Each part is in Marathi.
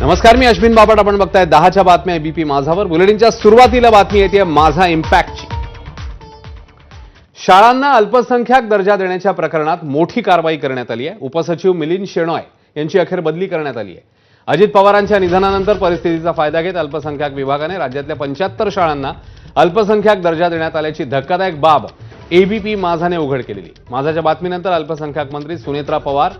नमस्कार, मी अश्विन बापट. आपण बघताय 10च्या बातम्या एबीपी माझावर. बुलेटिनच्या सुरुवातीला बातमी येते माझा इम्पॅक्टची. शाळांना अल्पसंख्याक दर्जा देण्याच्या प्रकरणात मोठी कारवाई करण्यात आली आहे. उपसचिव मिलिंद शेणॉय यांची अखेर बदली करण्यात आली आहे. अजित पवारांच्या निधनानंतर परिस्थितीचा फायदा घेत अल्पसंख्याक विभागाने राज्यातल्या 75 शाळांना अल्पसंख्याक दर्जा देण्यात आल्याची धक्कादायक बाब एबीपी माझाने उघड केलेली. माझाच्या बातमीनंतर अल्पसंख्याक मंत्री सुनेत्रा पवार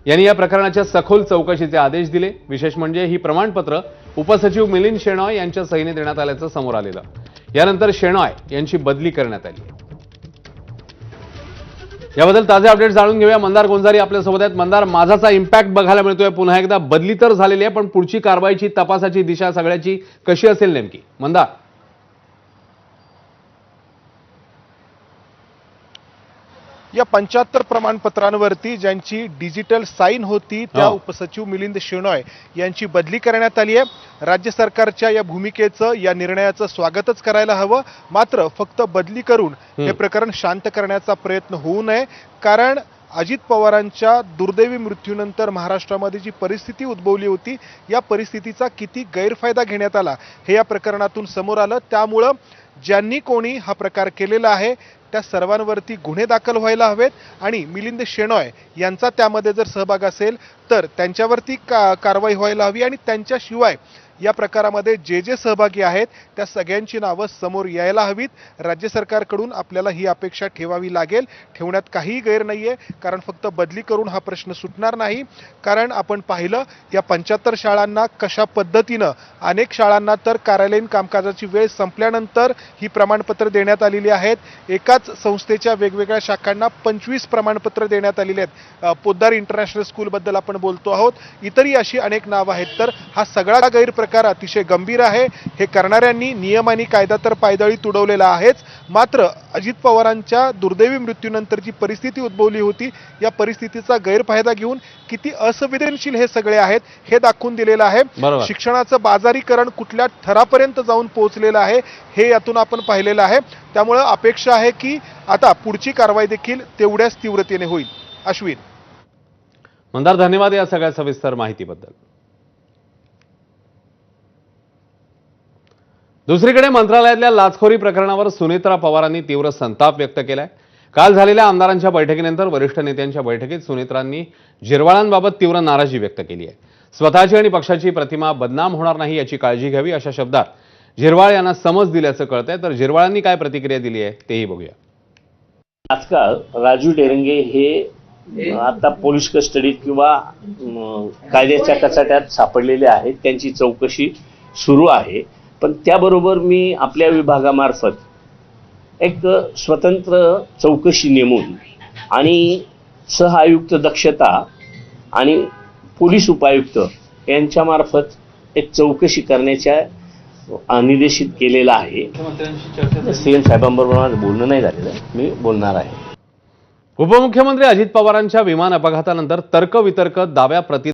यांनी या प्रकरणाच्या सखोल चौकशीचे आदेश दिले. विशेष म्हणजे ही प्रमाणपत्र उपसचिव मिलिंद शेणॉय यांच्या सहीने देण्यात आल्याचं समोर आलेलं. यानंतर शेणॉय यांची बदली करण्यात आली. याबद्दल ताजे अपडेट जाणून घेऊया. मंदार गोंजारी आपल्यासोबत आहेत. मंदार, माझाचा इम्पॅक्ट बघायला मिळतोय. पुन्हा एकदा बदली तर झालेली आहे, पण पुढची कारवाईची, तपासाची दिशा सगळ्याची कशी असेल नेमकी? मंदार, या 75 प्रमाणपत्रांवरती ज्यांची डिजिटल साईन होती त्या उपसचिव मिलिंद शेणॉय यांची बदली करण्यात आली आहे. राज्य सरकारच्या या भूमिकेचं, या निर्णयाचं स्वागतच करायला हवं. मात्र फक्त बदली करून हे प्रकरण शांत करण्याचा प्रयत्न होऊ नये. कारण अजित पवारांच्या दुर्दैवी मृत्यूनंतर महाराष्ट्रामध्ये जी परिस्थिती उद्भवली होती, या परिस्थितीचा किती गैरफायदा घेण्यात आला हे या प्रकरणातून समोर आलं. त्यामुळं ज्यांनी कोणी हा प्रकार केलेला आहे त्या सर्वांवरती गुन्हे दाखल व्हायला हवेत आणि मिलिंद शेणॉय यांचा त्यामध्ये जर सहभाग असेल तर त्यांच्यावरती कारवाई व्हायला हवी. आणि त्यांच्याशिवाय या प्रकारामध्ये जे जे सहभागी आहेत त्या सगळ्यांची नावं समोर यायला हवीत. राज्य सरकारकडून आपल्याला ही अपेक्षा ठेवावी लागेल. ठेवण्यात काहीही गैर नाहीये, कारण फक्त बदली करून हा प्रश्न सुटणार नाही. कारण आपण पाहिलं या 75 शाळांना कशा पद्धतीनं, अनेक शाळांना तर कार्यालयीन कामकाजाची वेळ संपल्यानंतर ही प्रमाणपत्र देण्यात आलेली आहेत. एकाच संस्थेच्या वेगवेगळ्या शाखांना 25 प्रमाणपत्र देण्यात आलेली आहेत. पोद्दार इंटरनॅशनल स्कूलबद्दल आपण बोलतो आहोत. इतरही अशी अनेक नावं आहेत. तर हा सगळा गैरप्रकार अतिशय गंभीर आहे. हे करणाऱ्यांनी नियम आणि कायदा तर पायदळी तुडवलेला आहेच, मात्र अजित पवारांच्या दुर्दैवी मृत्यूनंतर जी परिस्थिती उद्भवली होती, या परिस्थितीचा गैरफायदा घेऊन किती असंवेदनशील हे सगळे आहेत हे दाखवून दिलेलं आहे. शिक्षणाचं बाजारीकरण कुठल्या थरापर्यंत जाऊन पोहोचलेलं आहे हे यातून आपण पाहिलेलं आहे. त्यामुळे अपेक्षा आहे की आता पुढची कारवाई देखील तेवढ्याच तीव्रतेने होईल. अश्विन. मंदार, धन्यवाद या सगळ्या सविस्तर माहितीबद्दल. दुसरीकडे मंत्रालयातल्या लाचखोरी प्रकरणावर सुनेत्रा पवारांनी तीव्र संताप व्यक्त केलाय. काल झालेल्या आमदारांच्या बैठकीनंतर वरिष्ठ नेत्यांच्या बैठकीत सुनेत्रांनी झिरवाळांबाबत तीव्र नाराजी व्यक्त केली आहे. स्वतःची आणि पक्षाची प्रतिमा बदनाम होणार नाही याची काळजी घ्यावी, अशा शब्दात झिरवाळ यांना समज दिल्याचं कळतंय. तर झिरवाळांनी काय प्रतिक्रिया दिली आहे तेही बघूया. आजकाल राजू डेरंगे हे आता पोलीस कस्टडीत किंवा कायद्याच्या कचाट्यात सापडलेले आहेत. त्यांची चौकशी सुरू आहे. पण त्याबरोबर मी आपल्या विभागामार्फत एक स्वतंत्र चौकशी नेमून आणि सहआयुक्त दक्षता आणि पोलीस उपायुक्त यांच्यामार्फत एक चौकशी करण्याच्या निर्देशित केलेला आहे. सीएम साहेबांबरोबर माझं बोलणं नाही झालेलं, मी बोलणार आहे. उपमुख्यमंत्री अजित पवारांच्या विमान अपघातानंतर तर्कवितर्क, दाव्या प्रति